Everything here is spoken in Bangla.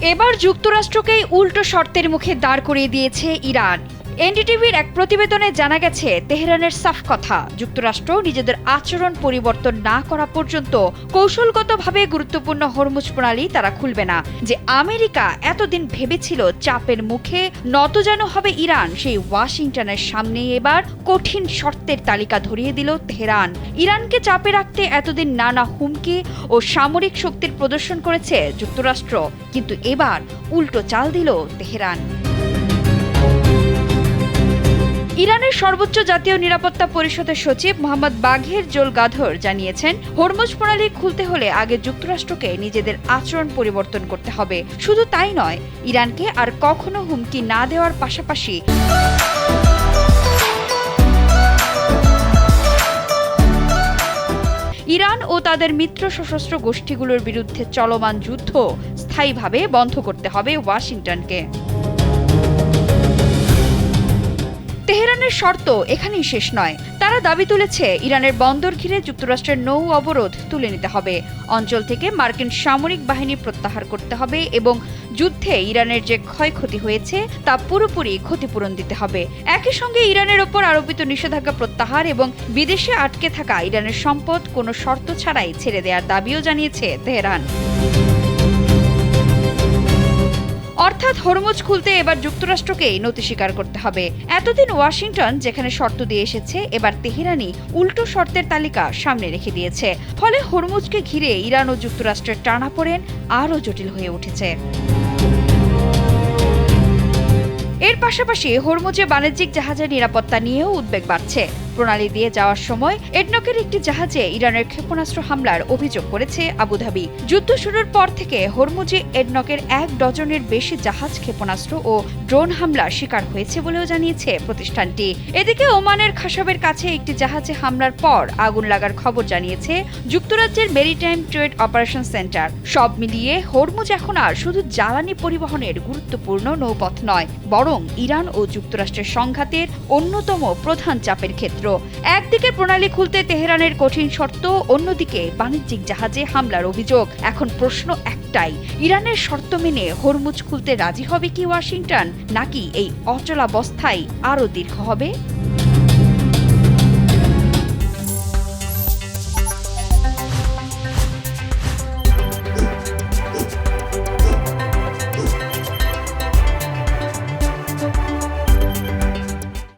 এবার যুক্তরাষ্ট্রকেই উল্টো শর্তের মুখে দাঁড় করিয়ে দিয়েছে ইরান। এনডিটিভির এক প্রতিবেদনে জানা গেছে, তেহরানের সাফ কথা, যুক্তরাষ্ট্র নিজেদের আচরণ পরিবর্তন না করা পর্যন্ত কৌশলগতভাবে গুরুত্বপূর্ণ হরমুজ প্রণালী তারা খুলবে না। যে আমেরিকা এতদিন ভেবেছিল চাপের মুখে নত যেন হবে ইরান, সেই ওয়াশিংটনের সামনে এবার কঠিন শর্তের তালিকা ধরিয়ে দিল তেহরান। ইরানকে চাপে রাখতে এতদিন নানা হুমকি ও সামরিক শক্তির প্রদর্শন করেছে যুক্তরাষ্ট্র, কিন্তু এবার উল্টো চাল দিল তেহরান। ইরানের সর্বোচ্চ জাতীয় নিরাপত্তা পরিষদের সচিব মোহাম্মদ বাঘের জোলগাধর জানিয়েছেন, হরমুজ প্রণালী খুলতে হলে আগে যুক্তরাষ্ট্রকে নিজেদের আচরণ পরিবর্তন করতে হবে। শুধু তাই নয়, ইরানকে আর কখনো হুমকি না দেওয়ার পাশাপাশি ইরান ও তাদের মিত্র সশস্ত্র গোষ্ঠীগুলোর বিরুদ্ধে চলমান যুদ্ধ স্থায়ীভাবে বন্ধ করতে হবে ওয়াশিংটনকে। তেহরানের শর্ত এখানেই শেষ নয়। তারা দাবি তুলেছে, ইরানের বন্দর ঘিরে যুক্তরাষ্ট্রের নৌ অবরোধ তুলে নিতে হবে, অঞ্চল থেকে মার্কিন সামরিক বাহিনী প্রত্যাহার করতে হবে এবং যুদ্ধে ইরানের যে ক্ষয়ক্ষতি হয়েছে তা পুরোপুরি ক্ষতিপূরণ দিতে হবে। একই সঙ্গে ইরানের ওপর আরোপিত নিষেধাজ্ঞা প্রত্যাহার এবং বিদেশে আটকে থাকা ইরানের সম্পদ কোনো শর্ত ছাড়াই ছেড়ে দেওয়ার দাবিও জানিয়েছে তেহরান। অর্থাৎ হরমুজ খুলতে এবার যুক্তরাষ্ট্রকেই নতি স্বীকার করতে হবে। এতদিন ওয়াশিংটন যেখানে শর্ত দিয়ে এসেছে, এবার তেহরানই উল্টো শর্তের তালিকা সামনে রেখে দিয়েছে। ফলে হরমুজকে ঘিরে ইরান ও যুক্তরাষ্ট্রের টানাপোড়েন আরও জটিল হয়ে উঠেছে। এর পাশাপাশি হরমুজে বাণিজ্যিক জাহাজের নিরাপত্তা নিয়েও উদ্বেগ বাড়ছে। প্রণালী দিয়ে যাওয়ার সময় এডনকের একটি জাহাজে ইরানের ক্ষেপণাস্ত্র হামলার অভিযোগ করেছে আবুধাবি। যুদ্ধ শুরুর পর থেকে হরমুজে এডনকের 1 ডজনের বেশি জাহাজ ক্ষেপণাস্ত্র ও ড্রোন হামলার শিকার হয়েছে বলেও জানিয়েছে প্রতিষ্ঠানটি। এদিকে ওমানের খাসবের কাছে একটি জাহাজে হামলার পর আগুন লাগার খবর জানিয়েছে যুক্তরাজ্যের মেরিটাইম ট্রেড অপারেশন সেন্টার। সব মিলিয়ে হরমুজ এখন আর শুধু জ্বালানি পরিবহনের গুরুত্বপূর্ণ নৌপথ নয়, বরং ইরান ও যুক্তরাষ্ট্রের সংঘাতের অন্যতম প্রধান চাপের ক্ষেত্র। একদিকে প্রণালী খুলতে তেহরানের কঠিন শর্ত, অন্যদিকে বাণিজ্যিক জাহাজে হামলার অভিযোগ। এখন প্রশ্ন একটাই, ইরানের শর্ত মেনে হরমুজ খুলতে রাজি হবে কি ওয়াশিংটন, নাকি এই অচলাবস্থাই আরও দীর্ঘ হবে?